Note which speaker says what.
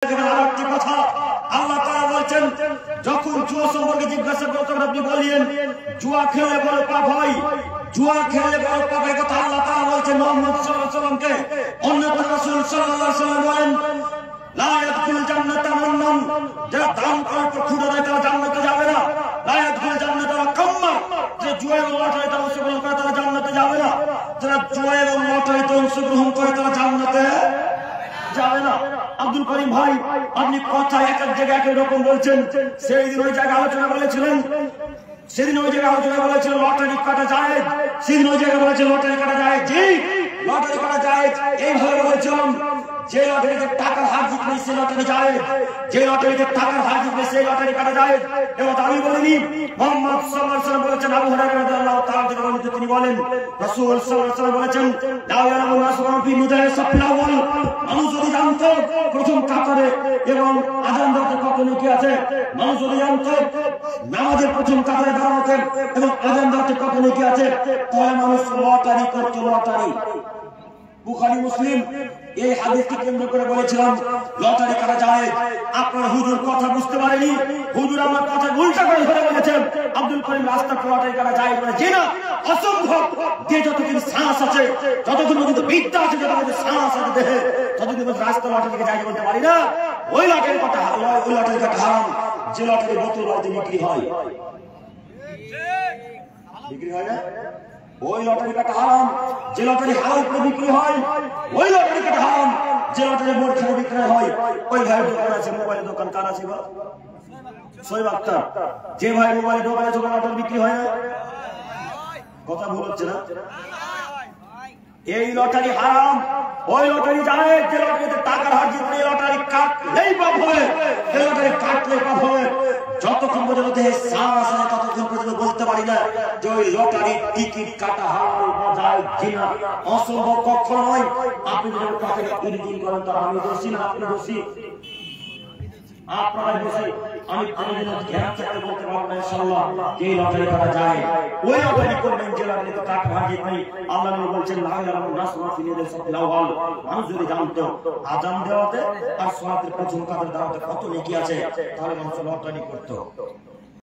Speaker 1: আরেকটি কথা আল্লাহ তাআলা বলেন, যখন জুয়া সম্পর্কে জিজ্ঞাসা করতেন আপনি বললেন জুয়া খেলে বড় পাপ হয়, জুয়া খেলে বড় পাপ হয়। কথা আল্লাহ তাআলা বলেন মুহাম্মদ সাল্লাল্লাহু আলাইহি ওয়াসাল্লামকে। অন্যথা রাসূল সাল্লাল্লাহু আলাইহি ওয়াসাল্লাম বলেন লা ইয়াদখুলুল জান্নাতা মান্নান, যারা দান করার পর ক্ষুধা দেয় তারা জান্নাতে যাবে না। লা ইয়াদখুলুল জান্নাতা কাম্মা, যে জুয়া এবং লটারিতে অংশগ্রহণ করে তারা জান্নাতে যাবে না। যারা জুয়া এবং লটারিতে অংশগ্রহণ করে তারা জান্নাতে যাবে না। আব্দুল করিম ভাই, আপনি কথা এক এক জায়গায় এক রকম বলছেন। সেদিন ওই জায়গায় আলোচনা বলেছিলেন, সেদিন ওই জায়গায় আলোচনা বলেছিল লটারি কাটা যায়, সেদিন ওই জায়গায় বলেছিল লটারি কাটা যায়। জি, লটারি কাটা যায়। এইভাবে বলেছিলাম যে লটারিতে টাকার হার জিতলে সেই লটারি যায়, যে লটারিতে টাকার হার জিতলে সেই লটারি কাটা যায়। এবং আমি বলিনি, মুহাম্মদ সাল্লাল্লাহু আলাইহি ওয়াসাল্লাম বলেছেন, আবু হুরায়রা রাদিয়াল্লাহু তাআলা থেকে বর্ণিত, তিনি বলেন রাসূল সাল্লাল্লাহু আলাইহি ওয়াসাল্লাম বলেছেন লা ইয়ালামু নাসু ফি মুদায় সাফিল আউয়াল, মানুষ যদি জানতো প্রথম কাতারে এবং আযান দিতে কত নেকি আছে, মানুষ যদি জানতো নামাজের প্রথম কাতারে দাঁড়াতে এবং আযান দিতে কত নেকি আছে, তাহলে মানুষ লটারি করত। লটারি বুখারী মুসলিম এই হাদিসটি কেন্দ্র করে বলেছিলাম লটারি কাটা যায়। আপনার হুজুর কথা বুঝতে পারেনি, হুজুর আমার কথা উল্টা করে ধরে বলেছেন আব্দুল করিম রাস্তা লটারি কাটা যায় বলে। যে না, অসম্ভব। যে যতদিন শ্বাস আছে, যতদিন পর্যন্ত বিদ্যা আছে, যতদিন শ্বাস আছে দেহে, ততদিন পর্যন্ত রাস্তা লটারিকে যাই বলতে পারি না। ওই লটারি কাটা, ওই লটারি কাটা হারাম যে লটারি বোতল বাড়িতে বিক্রি হয়। বিক্রি হয় না? ওই লটারি কাটা হারাম যে লটারি হালাল করে বিক্রি হয়। ওই লটারি কাটা হারাম যে লটারি বোর্ড খেলে বিক্রি হয়। ওই ভাইয়ের দোকান আছে, মোবাইলের দোকান কার আছে? সোহেব আক্তার। যে ভাই মোবাইলের দোকান আছে লটারি বিক্রি হয় না? কথা ভুল হচ্ছে না? এই লটারি হারাম। ওই লটারি যায় যে লটারিতে টাকার হার জিতলে লটারি কাটলেই পাপ হবে, এই লটারি কাটলে পাপ হবে। যতক্ষণ পর্যন্ত দেহে শ্বাস আছে ততক্ষণ পর্যন্ত বলতে পারি না যে ওই লটারির টিকিট কাটা হারাম বাজায় কিনা। অসম্ভব কখনো নয়। আপনি যদি তাকে ইনজিন করেন তারা আমি দোষী না, আপনি দোষী, আপনারাই দোষী। আমি কোনদিনও জ্ঞান থেকে বলতে পারবো না ইনশাআল্লাহ যে লটারি করা যায়। ওই লটারি করবেন যে লটারিতে টাকা ভাগে নাই। আল্লাহ নবী বলেছেন লা ইয়ালামু নাসু মা ফি ইয়াদিল সাফিল আউয়াল, মানুষ যদি জানতো আযান দেওয়াতে আর সালাতের প্রথম কাতারে দাঁড়াতে কত নেকি আছে, তাহলে মানুষ লটারি করতো।